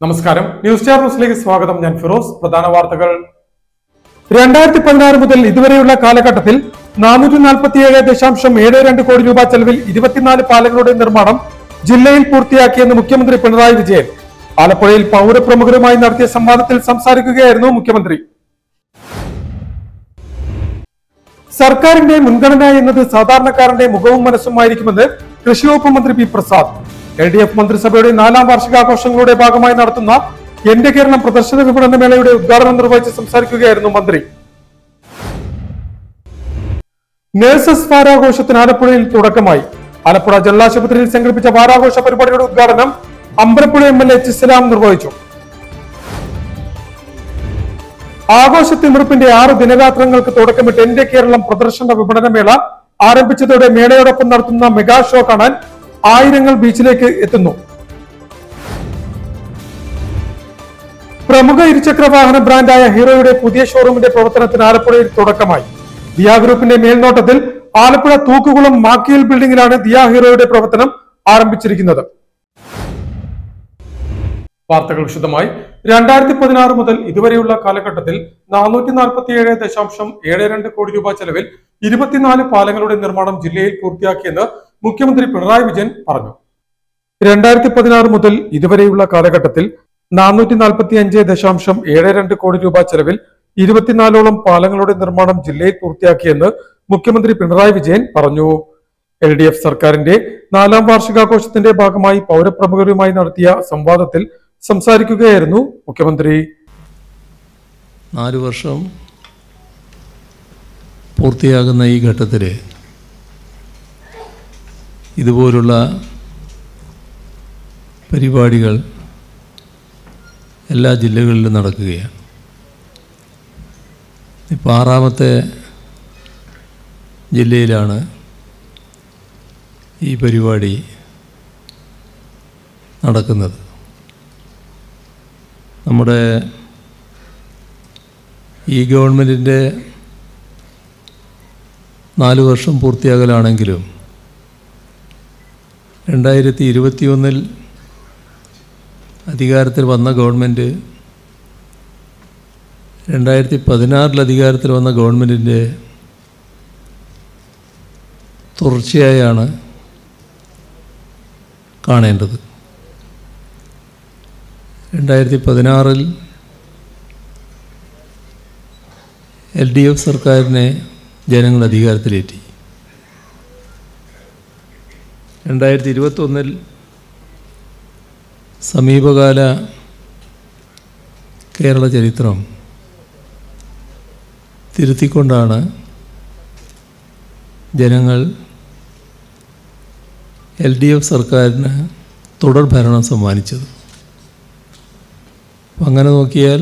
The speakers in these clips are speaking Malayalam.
നമസ്കാരം. ന്യൂസ് സ്റ്റാർ ന്യൂസിലേക്ക് സ്വാഗതം. ഞാൻ ഫിറോസ്. പ്രധാന വാർത്തകൾ. 2016 മുതൽ ഇതുവരെയുള്ള കാലഘട്ടത്തിൽ 447.72 കോടി രൂപ ചെലവിൽ 24 പാലങ്ങളുടെ നിർമ്മാണം ജില്ലയിൽ പൂർത്തിയാക്കിയെന്ന് മുഖ്യമന്ത്രി പിണറായി വിജയൻ. ആലപ്പുഴയിൽ പൗരപ്രമുഖരുമായി നടത്തിയ സംവാദത്തിൽ സംസാരിക്കുകയായിരുന്നു മുഖ്യമന്ത്രി. സർക്കാരിന്റെ മുൻഗണന എന്നത് സാധാരണക്കാരന്റെ മുഖവും മനസ്സുമായിരിക്കുമെന്ന് കൃഷി വകുപ്പ് മന്ത്രി പി പ്രസാദ്. LDF മന്ത്രിസഭയുടെ 4ാം വാർഷികാഘോഷങ്ങളുടെ ഭാഗമായി നടത്തുന്ന എന്റെ കേരളം പ്രദർശന വിപണന മേളയുടെ ഉദ്ഘാടനം നിർവഹിച്ച് സംസാരിക്കുകയായിരുന്നു മന്ത്രി. നഴ്സസ് വാരാഘോഷത്തിന് ആലപ്പുഴയിൽ തുടക്കമായി. ആലപ്പുഴ ജലാശുപത്രിയിൽ സംഘടിപ്പിച്ച വാരാഘോഷ പരിപാടിയുടെ ഉദ്ഘാടനം അമ്പലപ്പുഴ MLA ചിസ്സലാം നിർവഹിച്ചു. ആഘോഷത്തിമിർപ്പിന്റെ 6 ദിനരാത്രങ്ങൾക്ക് തുടക്കമിട്ട് എന്റെ കേരളം പ്രദർശന വിപണന മേള ആരംഭിച്ചതോടെ മേളയോടൊപ്പം നടത്തുന്ന മെഗാ ഷോ കാണാൻ ആയിരങ്ങൾ ബീച്ചിലേക്ക് എത്തുന്നു. പ്രമുഖ ഇരുചക്ര വാഹന ബ്രാൻഡായ ഹീറോയുടെ പുതിയ ഷോറൂമിന്റെ പ്രവർത്തനത്തിന് ആലപ്പുഴയിൽ തുടക്കമായി. ദിയ ഗ്രൂപ്പിന്റെ മേൽനോട്ടത്തിൽ ആലപ്പുഴ തൂക്കുകുളം മാക്കിയൽ ബിൽഡിംഗിലാണ് ദിയ ഹീറോയുടെ പ്രവർത്തനം ആരംഭിച്ചിരിക്കുന്നത്. വാർത്തകൾ വിശദമായി. 2016 മുതൽ ഇതുവരെയുള്ള കാലഘട്ടത്തിൽ 447.72 കോടി രൂപ ചെലവിൽ 24 പാലങ്ങളുടെ നിർമ്മാണം ജില്ലയിൽ പൂർത്തിയാക്കിയെന്ന് മുഖ്യമന്ത്രി പിണറായി വിജയൻ പറഞ്ഞു. 2016 മുതൽ ഇതുവരെയുള്ള കാലഘട്ടത്തിൽ 445.72 കോടി രൂപ ചെലവിൽ 24ഓളം പാലങ്ങളുടെ നിർമ്മാണം ജില്ലയിൽ പൂർത്തിയാക്കിയെന്ന് മുഖ്യമന്ത്രി പിണറായി വിജയൻ പറഞ്ഞു. LDF സർക്കാരിന്റെ 4ാം വാർഷികാഘോഷത്തിന്റെ ഭാഗമായി പൗരപ്രമുഖരുമായി നടത്തിയ സംവാദത്തിൽ സംസാരിക്കുകയായിരുന്നു മുഖ്യമന്ത്രി. 4 വർഷം പൂർത്തിയാകുന്ന ഈ ഘട്ടത്തിൽ ഇതുപോലുള്ള പരിപാടികൾ എല്ലാ ജില്ലകളിലും നടക്കുകയാണ്. ഇപ്പോൾ 6ാമത്തെ ജില്ലയിലാണ് ഈ പരിപാടി നടക്കുന്നത്. നമ്മുടെ ഈ ഗവൺമെൻറ്റിൻ്റെ 4 വർഷം പൂർത്തിയാകലാണെങ്കിലും 2021 അധികാരത്തിൽ വന്ന ഗവൺമെൻറ് 2016 അധികാരത്തിൽ വന്ന ഗവൺമെൻറ്റിൻ്റെ തുടർച്ചയായാണ് കാണേണ്ടത്. 2016 LDF സർക്കാരിനെ ജനങ്ങൾ അധികാരത്തിലേറ്റി. 2021 സമീപകാല കേരള ചരിത്രം തിരുത്തിക്കൊണ്ടാണ് ജനങ്ങൾ LDF സർക്കാരിന് തുടർ ഭരണം സമ്മാനിച്ചത്. അങ്ങനെ നോക്കിയാൽ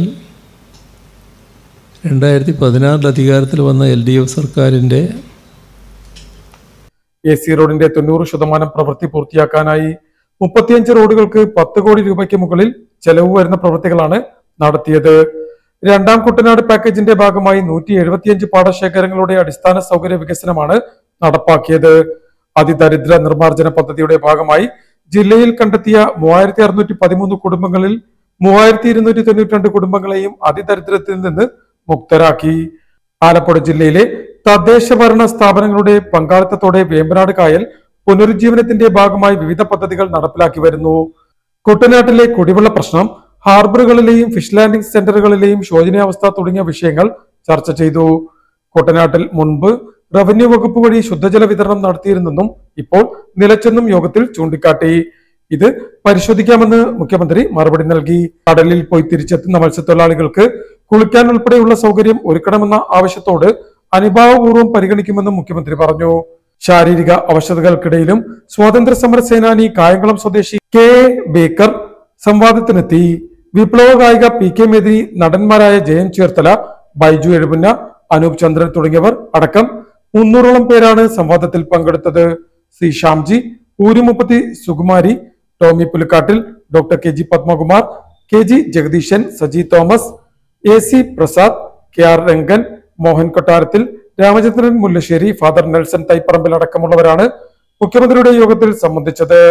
2016 അധികാരത്തിൽ വന്ന LDF സർക്കാരിൻ്റെ AC റോഡിന്റെ 90% പ്രവൃത്തി പൂർത്തിയാക്കാനായി 35 റോഡുകൾക്ക് 10 കോടി രൂപയ്ക്ക് മുകളിൽ ചെലവ് വരുന്ന പ്രവൃത്തികളാണ് നടത്തിയത്. 2ാം കുട്ടനാട് പാക്കേജിന്റെ ഭാഗമായി 175 പാടശേഖരങ്ങളുടെ അടിസ്ഥാന സൗകര്യ വികസനമാണ് നടപ്പാക്കിയത്. അതിദരിദ്ര നിർമ്മാർജ്ജന പദ്ധതിയുടെ ഭാഗമായി ജില്ലയിൽ കണ്ടെത്തിയ 3613 കുടുംബങ്ങളിൽ 3292 കുടുംബങ്ങളെയും അതിദരിദ്രത്തിൽ നിന്ന് മുക്തരാക്കി. ആലപ്പുഴ ജില്ലയിലെ തദ്ദേശ ഭരണ സ്ഥാപനങ്ങളുടെ പങ്കാളിത്തത്തോടെ വേമ്പനാട് കായൽ പുനരുജ്ജീവനത്തിന്റെ ഭാഗമായി വിവിധ പദ്ധതികൾ നടപ്പിലാക്കി വരുന്നു. കുട്ടനാട്ടിലെ കുടിവെള്ള പ്രശ്നം, ഹാർബറുകളിലെയും ഫിഷ് ലാൻഡിംഗ് സെന്ററുകളിലെയും ശോചനീയാവസ്ഥ തുടങ്ങിയ വിഷയങ്ങൾ ചർച്ച ചെയ്തു. കുട്ടനാട്ടിൽ മുൻപ് റവന്യൂ വകുപ്പ് വഴി ശുദ്ധജല വിതരണം നടത്തിയിരുന്നെന്നും ഇപ്പോൾ നിലച്ചെന്നും യോഗത്തിൽ ചൂണ്ടിക്കാട്ടി. ഇത് പരിശോധിക്കാമെന്ന് മുഖ്യമന്ത്രി മറുപടി നൽകി. കടലിൽ പോയി തിരിച്ചെത്തുന്ന മത്സ്യത്തൊഴിലാളികൾക്ക് കുളിക്കാൻ ഉൾപ്പെടെയുള്ള സൗകര്യം ഒരുക്കണമെന്ന ആവശ്യത്തോട് അനുഭാവപൂർവ്വം പരിഗണിക്കുമെന്നും മുഖ്യമന്ത്രി പറഞ്ഞു. ശാരീരിക അവശതകൾക്കിടയിലും സ്വാതന്ത്ര്യ സമര സേനാനി കായംകുളം സ്വദേശി KA ബേക്കർ സംവാദത്തിനെത്തി. വിപ്ലവ ഗായിക PK മേദിനി, നടന്മാരായ ജയൻ ചേർത്തല, ബൈജു എഴുപുന്ന, അനൂപ് ചന്ദ്രൻ തുടങ്ങിയവർ അടക്കം 300ഓളം പേരാണ് സംവാദത്തിൽ പങ്കെടുത്തത്. സി ഷ്യാംജി, ഊരുമുപ്പത്തി Sukumari, Tomy Pulikkattil, doctor KG Padmakumar, KG Jagadeesan, Saji Thomas, AC Prasad, KR Rangan, Mohan Kottarathil, Ramachandran Mullassery, father Nelson Thaiparambil അടക്കമുള്ളവരാണ് മുഖ്യമന്ത്രിയുടെ യോഗത്തിൽ സംബന്ധിച്ചത്.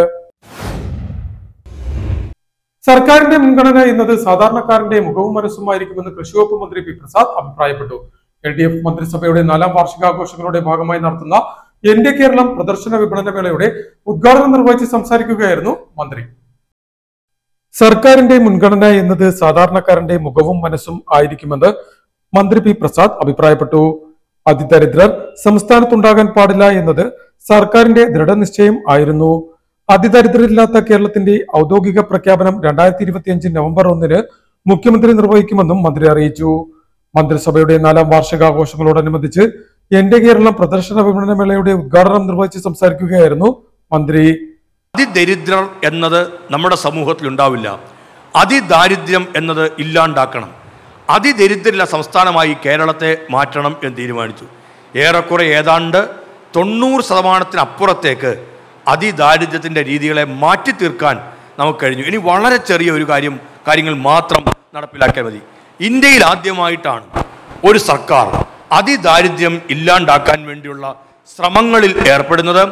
സർക്കാരിന്റെ മുൻഗണന എന്നത് സാധാരണക്കാരന്റെ മുഖവും മനസ്സുമായിരിക്കുമെന്ന് കൃഷി വകുപ്പ് മന്ത്രി പി പ്രസാദ് അഭിപ്രായപ്പെട്ടു. LDF മന്ത്രിസഭയുടെ 4ാം വാർഷികാഘോഷങ്ങളുടെ ഭാഗമായി നടത്തുന്ന എന്റെ കേരളം പ്രദർശന വിപണന മേളയുടെ ഉദ്ഘാടനം നിർവഹിച്ച് സംസാരിക്കുകയായിരുന്നു മന്ത്രി. സർക്കാരിന്റെ മുൻഗണന എന്നത് സാധാരണക്കാരന്റെ മുഖവും മനസ്സും ആയിരിക്കുമെന്ന് മന്ത്രി പി പ്രസാദ് അഭിപ്രായപ്പെട്ടു. അതിദരിദ്രർ സംസ്ഥാനത്തുണ്ടാകാൻ പാടില്ല എന്നത് സർക്കാരിന്റെ ദൃഢനിശ്ചയം ആയിരുന്നു. അതിദരിദ്രരില്ലാത്ത കേരളത്തിന്റെ ഔദ്യോഗിക പ്രഖ്യാപനം 2025 നവംബർ 1 മുഖ്യമന്ത്രി നിർവഹിക്കുമെന്നും മന്ത്രി അറിയിച്ചു. മന്ത്രിസഭയുടെ 4ാം വാർഷികാഘോഷങ്ങളോടനുബന്ധിച്ച് എന്റെ കേരളം പ്രദർശന വിപണന മേളയുടെ ഉദ്ഘാടനം നിർവഹിച്ച് സംസാരിക്കുകയായിരുന്നു മന്ത്രി. അതിദരിദ്രർ എന്നത് നമ്മുടെ സമൂഹത്തിൽ ഉണ്ടാവില്ല. അതിദാരിദ്ര്യം എന്നത് ഇല്ലാണ്ടാക്കണം. അതിദരിദ്രരില്ല സംസ്ഥാനമായി കേരളത്തെ മാറ്റണം എന്ന് തീരുമാനിച്ചു. ഏറെക്കുറെ ഏതാണ്ട് 90% അതിദാരിദ്ര്യത്തിൻ്റെ രീതികളെ മാറ്റി തീർക്കാൻ നമുക്ക് കഴിഞ്ഞു. ഇനി വളരെ ചെറിയ ഒരു കാര്യങ്ങൾ മാത്രം നടപ്പിലാക്കിയാൽ മതി. ഇന്ത്യയിൽ ആദ്യമായിട്ടാണ് ഒരു സർക്കാർ അതിദാരിദ്ര്യം ഇല്ലാണ്ടാക്കാൻ വേണ്ടിയുള്ള ശ്രമങ്ങളിൽ ഏർപ്പെടുന്നത്,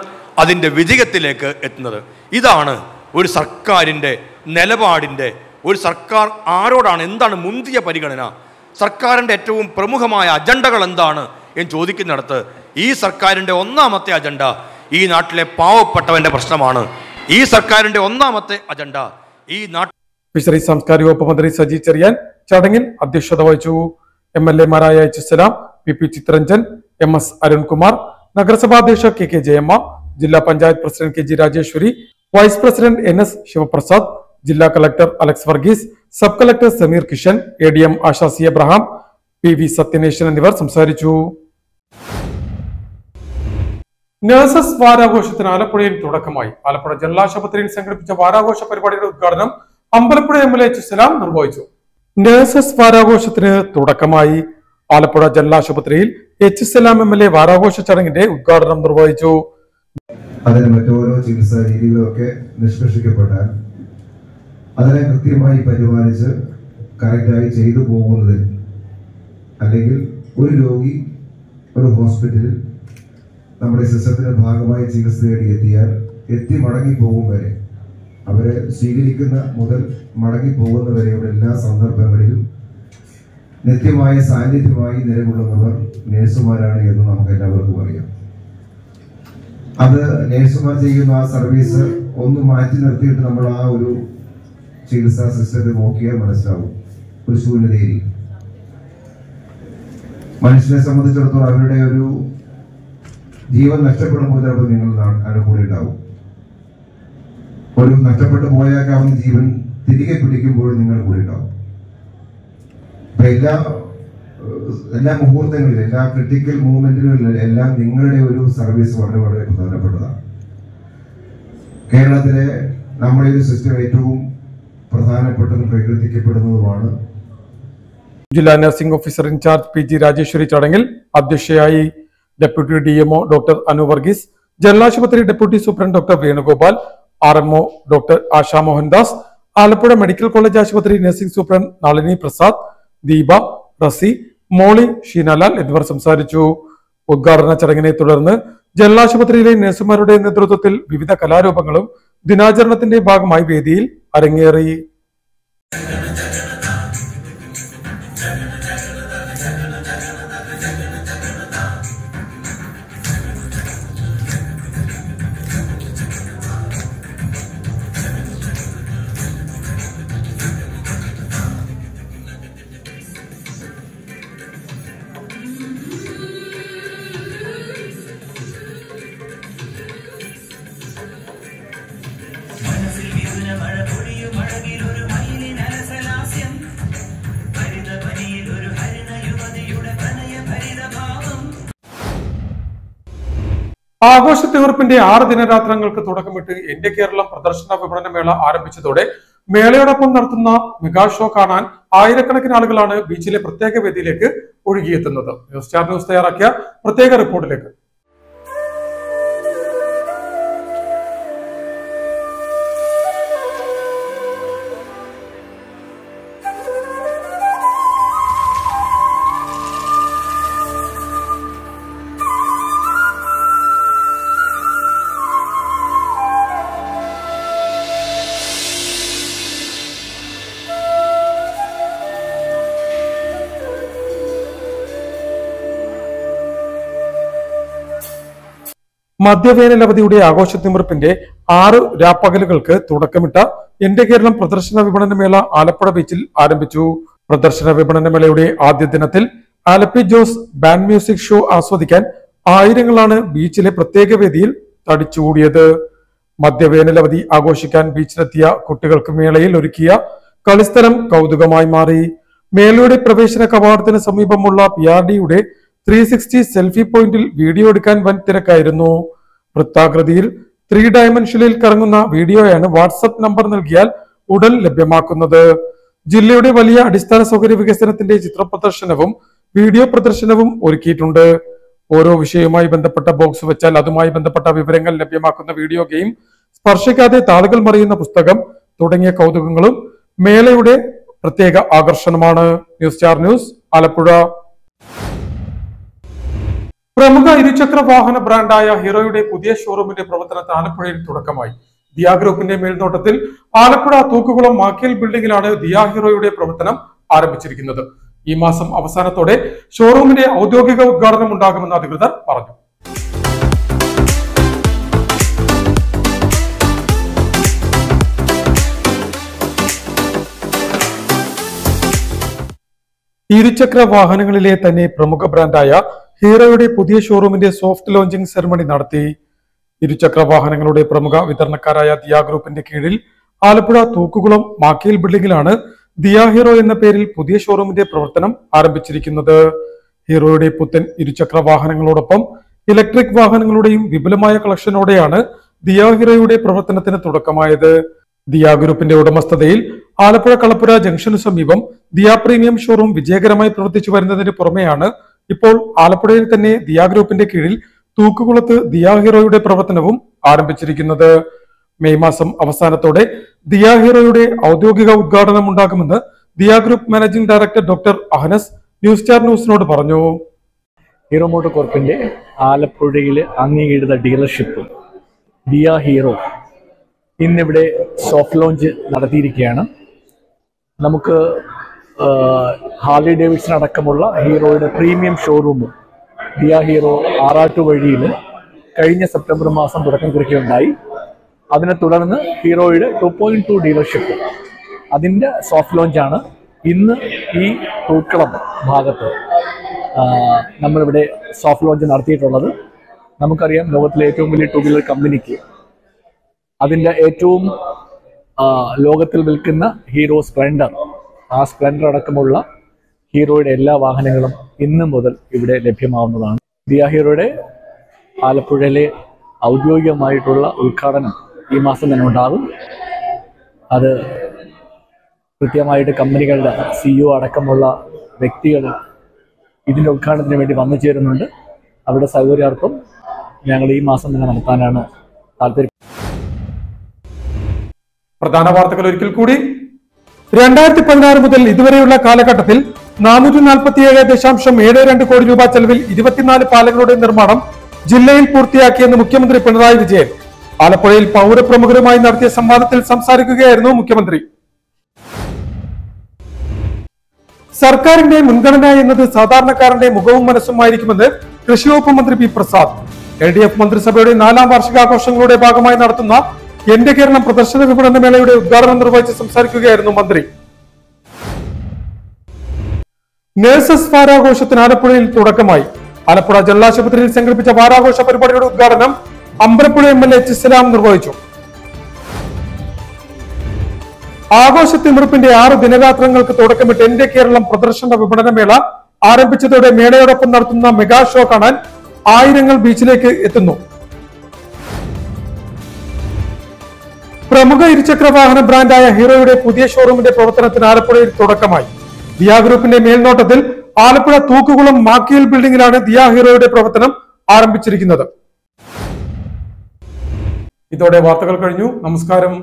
അതിൻ്റെ വിജയത്തിലേക്ക് എത്തുന്നത്. ഇതാണ് ഒരു സർക്കാരിൻ്റെ നിലപാടിൻ്റെ, ഒരു സർക്കാർ ആരോടാണ്, എന്താണ് മുന്തിയ പരിഗണന, സർക്കാരിൻ്റെ ഏറ്റവും പ്രമുഖമായ അജണ്ടകൾ എന്താണ് എന്ന് ചോദിക്കുന്നിടത്ത് ഈ സർക്കാരിൻ്റെ ഒന്നാമത്തെ അജണ്ട ഈ നാട്ടിലെ പാവപ്പെട്ടവന്റെ പ്രശ്നമാണ്. ഈ സർക്കാരിന്റെ ഒന്നാമത്തെ അജണ്ട ഈ നാട്ടിൽ. ഫിഷറീസ് സാംസ്കാരിക വകുപ്പ് മന്ത്രി സജി ചെറിയാൻ ചടങ്ങിൽ അധ്യക്ഷത വഹിച്ചു. MLA-മാരായ H. സലാം, PP ചിത്രരഞ്ജൻ, MS അരുൺകുമാർ, നഗരസഭാ അധ്യക്ഷ KK ജയമ്മ, ജില്ലാ panchayat president KG Rajeswari, vice president NS Sivaprasad, ജില്ലാ collector Alex Varghese, sub collector Sameer Kishan, ADM Asha C. Abraham, PV Sathyanesan എന്നിവർ സംസാരിച്ചു. നഴ്സസ് വാരാഘോഷത്തിന് ആലപ്പുഴയിൽ തുടക്കമായി. ആലപ്പുഴ ജനറൽ ആശുപത്രിയിൽ സംഘടിപ്പിച്ച വാരാഘോഷ പരിപാടിയുടെ ഉദ്ഘാടനം അമ്പലപ്പുഴ MLA H. സലാം നിർവഹിച്ചു. നഴ്സസ് വാരാഘോഷത്തിന് തുടക്കമായി. ആലപ്പുഴ ജനറൽ ആശുപത്രിയിൽ H. സലാം MLA വാരാഘോഷ ചടങ്ങിന്റെ ഉദ്ഘാടനം നിർവഹിച്ചു. അതിന് മറ്റോരോ ചികിത്സാ രീതികളൊക്കെ നിഷ്കർഷിക്കപ്പെട്ടാൽ അതിനെ കൃത്യമായി പരിപാലിച്ച് കറക്റ്റായി ചെയ്തു പോകുന്നതിൽ, അല്ലെങ്കിൽ ഒരു രോഗി ഒരു ഹോസ്പിറ്റലിൽ നമ്മുടെ സിസ്റ്റത്തിന്റെ ഭാഗമായി ചികിത്സ തേടി എത്തി മടങ്ങിപ്പോകും വരെ, അവരെ സ്വീകരിക്കുന്ന മുതൽ മടങ്ങിപ്പോകുന്ന വരെയുള്ള എല്ലാ സന്ദർഭങ്ങളിലും നിത്യമായ സാന്നിധ്യമായി നിലകൊള്ളുന്നവർ നേഴ്സുമാരാണ് എന്ന് നമുക്ക് എല്ലാവർക്കും അറിയാം. അത് നേഴ്സുമാർ ചെയ്യുന്ന ആ സർവീസ് ഒന്ന് മാറ്റി നിർത്തിയിട്ട് നമ്മൾ ആ ഒരു ചികിത്സാ സിസ്റ്റത്തെ നോക്കിയാൽ മനസ്സിലാവും ഒരു ശൂന്യതയായിരിക്കും. മനുഷ്യനെ സംബന്ധിച്ചിടത്തോളം അവരുടെ ഒരു ജീവൻ നഷ്ടപ്പെടുമ്പോൾ ചിലപ്പോൾ നിങ്ങൾ കൂടെ ഉണ്ടാവും. ഒരു നഷ്ടപ്പെട്ടു പോയാക്കാവുന്ന ജീവൻ തിരികെ പിടിക്കുമ്പോൾ നിങ്ങൾ കൂടെ ഉണ്ടാവും. അപ്പൊ എല്ലാ മുഹൂർത്തങ്ങളിലും, എല്ലാ ക്രിട്ടിക്കൽ മൂവ്മെന്റുകളിലും എല്ലാം നിങ്ങളുടെ ഒരു സർവീസ് വളരെ വളരെ പ്രധാനപ്പെട്ടതാണ്. കേരളത്തിലെ നമ്മുടെ ഒരു സിസ്റ്റം ഏറ്റവും പ്രധാനപ്പെട്ടതും പ്രകീർത്തിക്കപ്പെടുന്നതുമാണ്. ജില്ലാ nursing officer in charge PG Rajeswari ചടങ്ങിൽ അധ്യക്ഷയായി. Deputy DMO doctor Anu Varghese, general ആശുപത്രി deputy superintendent doctor Venugopal, RMO doctor Asha Mohandas, Alappuzha medical college ആശുപത്രി നഴ്സിംഗ് സൂപ്രണ്ട് നളിനി പ്രസാദ്, ദീപ, റസി, മോളി, ഷീനാലാൽ എന്നിവർ സംസാരിച്ചു. ഉദ്ഘാടന ചടങ്ങിനെ തുടർന്ന് ജനറൽ ആശുപത്രിയിലെ നഴ്സുമാരുടെ നേതൃത്വത്തിൽ വിവിധ കലാരൂപങ്ങളും ദിനാചരണത്തിന്റെ ഭാഗമായി വേദിയിൽ അരങ്ങേറി. ആഘോഷത്തിവർപ്പിന്റെ 6 ദിനരാത്രങ്ങൾക്ക് തുടക്കമിട്ട് എന്റെ കേരളം പ്രദർശന വിപണന മേള ആരംഭിച്ചതോടെ മേളയോടൊപ്പം നടത്തുന്ന മെഗാ ഷോ കാണാൻ ആയിരക്കണക്കിന് ആളുകളാണ് ബീച്ചിലെ പ്രത്യേക വേദിയിലേക്ക് ഒഴുകിയെത്തുന്നത്. ന്യൂസ് തയ്യാറാക്കിയ പ്രത്യേക റിപ്പോർട്ടിലേക്ക്. മധ്യവേനലവധിയുടെ ആഘോഷത്തിമിർപ്പിന്റെ 6 രാപ്പകലുകൾക്ക് തുടക്കമിട്ട എന്റെ കേരളം പ്രദർശന വിപണനമേള ആലപ്പുഴ ബീച്ചിൽ ആരംഭിച്ചു. പ്രദർശന വിപണനമേളയുടെ ആദ്യ ദിനത്തിൽ Alleppey Jose band music show ആസ്വദിക്കാൻ ആയിരങ്ങളാണ് ബീച്ചിലെ പ്രത്യേക വേദിയിൽ തടിച്ചുകൂടിയത്. മധ്യവേനലവധി ആഘോഷിക്കാൻ ബീച്ചിലെത്തിയ കുട്ടികൾക്ക് മേളയിൽ ഒരുക്കിയ കളിസ്ഥലം കൗതുകമായി മാറി. മേളയുടെ പ്രവേശന കവാടത്തിന് സമീപമുള്ള PRDയുടെ 360 സെൽഫി പോയിന്റിൽ വീഡിയോ എടുക്കാൻ വൻ തിരക്കായിരുന്നു. വൃത്താകൃതിയിൽ 3 ഡയമെൻഷനിൽ കറങ്ങുന്ന വീഡിയോയാണ് വാട്സ്ആപ്പ് നമ്പർ നൽകിയാൽ ഉടൻ ലഭ്യമാക്കുന്നത്. ജില്ലയുടെ വലിയ അടിസ്ഥാന സൗകര്യ വികസനത്തിന്റെ ചിത്ര പ്രദർശനവും വീഡിയോ പ്രദർശനവും ഒരുക്കിയിട്ടുണ്ട്. ഓരോ വിഷയവുമായി ബന്ധപ്പെട്ട ബോക്സ് വെച്ചാൽ അതുമായി ബന്ധപ്പെട്ട വിവരങ്ങൾ ലഭ്യമാക്കുന്ന വീഡിയോ ഗെയിം, സ്പർശിക്കാതെ താളുകൾ മറിയുന്ന പുസ്തകം തുടങ്ങിയ കൗതുകങ്ങളും മേളയുടെ പ്രത്യേക ആകർഷണമാണ്. News star news, Alappuzha. പ്രമുഖ ഇരുചക്ര വാഹന ബ്രാൻഡായ ഹീറോയുടെ പുതിയ ഷോറൂമിന്റെ പ്രവർത്തനത്തിന് ആലപ്പുഴയിൽ തുടക്കമായി. ദിയ ഗ്രൂപ്പിന്റെ മേൽനോട്ടത്തിൽ ആലപ്പുഴ തൂക്കുകുളം മാക്കിയൽ ബിൽഡിംഗിലാണ് ദിയ ഹീറോയുടെ പ്രവർത്തനം ആരംഭിച്ചിരിക്കുന്നത്. ഈ മാസം അവസാനത്തോടെ ഷോറൂമിന്റെ ഔദ്യോഗിക ഉദ്ഘാടനം ഉണ്ടാകുമെന്ന് അധികൃതർ പറഞ്ഞു. ഇരുചക്ര വാഹനങ്ങളിലെ തന്നെ പ്രമുഖ ബ്രാൻഡായ ഹീറോയുടെ പുതിയ ഷോറൂമിന്റെ സോഫ്റ്റ് ലോഞ്ചിംഗ് സെറമണി നടത്തി. ഇരുചക്ര വാഹനങ്ങളുടെ പ്രമുഖ വിതരണക്കാരായ ദിയ ഗ്രൂപ്പിന്റെ കീഴിൽ ആലപ്പുഴ തൂക്കുകുളം മാക്കിയൽ ബിൽഡിംഗിലാണ് ദിയ ഹീറോ എന്ന പേരിൽ പുതിയ ഷോറൂമിന്റെ പ്രവർത്തനം ആരംഭിച്ചിരിക്കുന്നത്. ഹീറോയുടെ പുത്തൻ ഇരുചക്ര വാഹനങ്ങളോടൊപ്പം ഇലക്ട്രിക് വാഹനങ്ങളുടെയും വിപുലമായ കളക്ഷനോടെയാണ് ദിയ ഹീറോയുടെ പ്രവർത്തനത്തിന് തുടക്കമായത്. ദിയ ഗ്രൂപ്പിന്റെ ഉടമസ്ഥതയിൽ ആലപ്പുഴ കളപ്പുര ജംഗ്ഷനു സമീപം ദിയ പ്രീമിയം ഷോറൂം വിജയകരമായി പ്രവർത്തിച്ചു വരുന്നതിന് പുറമെയാണ് ഇപ്പോൾ ആലപ്പുഴയിൽ തന്നെ ദിയ ഗ്രൂപ്പിന്റെ കീഴിൽ തൂക്കുകുളത്ത് ദിയ ഹീറോയുടെ പ്രവർത്തനവും ആരംഭിച്ചിരിക്കുന്നത്. മെയ് മാസം അവസാനത്തോടെ ദിയ ഹീറോയുടെ ഔദ്യോഗിക ഉദ്ഘാടനം ഉണ്ടാകുമെന്ന് Diya group managing director doctor Ahanas news star ന്യൂസിനോട് പറഞ്ഞു. ഹീറോ മോട്ടോ കോർപ്പിന്റെ ആലപ്പുഴയിലെ അംഗീകൃത ഡീലർഷിപ്പ് ദിയ ഹീറോ ഇന്നിവിടെ സോഫ്റ്റ് ലോഞ്ച് നടത്തിയിരിക്കുകയാണ്. നമുക്ക് ഹാർലി ഡേവിഡ്സൺ അടക്കമുള്ള ഹീറോയുടെ പ്രീമിയം ഷോറൂം ദിയ ഹീറോ ആറാട്ടുവഴിയിൽ കഴിഞ്ഞ സെപ്റ്റംബർ മാസം തുടക്കം കുറിക്കുകയുണ്ടായി. അതിനെ തുടർന്ന് ഹീറോയുടെ 2.2 ഡീലർഷിപ്പ് അതിൻ്റെ സോഫ്റ്റ് ലോഞ്ചാണ് ഇന്ന് ഈ തൂക്കളം ഭാഗത്ത് നമ്മളിവിടെ സോഫ്റ്റ് ലോഞ്ച് നടത്തിയിട്ടുള്ളത്. നമുക്കറിയാം, ലോകത്തിലെ ഏറ്റവും വലിയ 2 വീലർ കമ്പനിക്ക് അതിൻ്റെ ഏറ്റവും ലോകത്തിൽ വിൽക്കുന്ന ഹീറോ സ്പ്ലെൻഡർ, ആ സ്പ്ലെൻഡർ അടക്കമുള്ള ഹീറോയുടെ എല്ലാ വാഹനങ്ങളും ഇന്ന് മുതൽ ഇവിടെ ലഭ്യമാവുന്നതാണ്. ദിയ ഹീറോയുടെ ആലപ്പുഴയിലെ ഔദ്യോഗികമായിട്ടുള്ള ഉദ്ഘാടനം ഈ മാസം തന്നെ ഉണ്ടാകും. അത് കൃത്യമായിട്ട് കമ്പനികളുടെ CEO അടക്കമുള്ള വ്യക്തികൾ ഇതിൻ്റെ ഉദ്ഘാടനത്തിന് വേണ്ടി വന്നു ചേരുന്നുണ്ട്. അവരുടെ സൗകര്യാർത്ഥം ഞങ്ങൾ ഈ മാസം തന്നെ നടത്താനാണ് താല്പര്യം. പ്രധാന വാർത്തകൾ ഒരിക്കൽ കൂടി. 2016 മുതൽ ഇതുവരെയുള്ള കാലഘട്ടത്തിൽ 447.72 കോടി രൂപ ചെലവിൽ 24 പാലങ്ങളുടെ നിർമ്മാണം ജില്ലയിൽ പൂർത്തിയാക്കിയെന്ന് മുഖ്യമന്ത്രി പിണറായി വിജയൻ. ആലപ്പുഴയിൽ പൗരപ്രമുഖരുമായി നടത്തിയ സംവാദത്തിൽ സംസാരിക്കുകയായിരുന്നു മുഖ്യമന്ത്രി. സർക്കാരിന്റെ മുൻഗണന എന്നത് സാധാരണക്കാരന്റെ മുഖവും മനസ്സുമായിരിക്കുമെന്ന് കൃഷി വകുപ്പ് മന്ത്രി പി പ്രസാദ്. LDF മന്ത്രിസഭയുടെ 4ാം വാർഷികാഘോഷങ്ങളുടെ ഭാഗമായി നടത്തുന്ന എന്റെ കേരളം പ്രദർശന വിപണന മേളയുടെ ഉദ്ഘാടനം നിർവഹിച്ച് സംസാരിക്കുകയായിരുന്നു മന്ത്രി. നഴ്സസ് വാരാഘോഷത്തിന് ആലപ്പുഴയിൽ തുടക്കമായി. ആലപ്പുഴ ജലാശുപത്രിയിൽ സംഘടിപ്പിച്ച വാരാഘോഷ പരിപാടിയുടെ ഉദ്ഘാടനം അമ്പലപ്പുഴ MLA H. സലാം നിർവഹിച്ചു. ആഘോഷത്തിമിർപ്പിന്റെ 6 ദിനരാത്രങ്ങൾക്ക് തുടക്കമിട്ട് എന്റെ കേരളം പ്രദർശന വിപണന മേള ആരംഭിച്ചതോടെ മേളയോടൊപ്പം നടത്തുന്ന മെഗാ ഷോ കാണാൻ ആയിരങ്ങൾ ബീച്ചിലേക്ക് എത്തുന്നു. പ്രമുഖ ഇരുചക്ര വാഹന ബ്രാൻഡായ ഹീറോയുടെ പുതിയ ഷോറൂമിന്റെ പ്രവർത്തനത്തിന് ആലപ്പുഴയിൽ തുടക്കമായി. ദിയ ഗ്രൂപ്പിന്റെ മേൽനോട്ടത്തിൽ ആലപ്പുഴ തൂക്കുകുളം മാക്കിയൽ ബിൽഡിംഗിലാണ് ദിയ ഹീറോയുടെ പ്രവർത്തനം ആരംഭിച്ചിരിക്കുന്നത്. ഇതോടെ വാർത്തകൾ കഴിഞ്ഞു. നമസ്കാരം.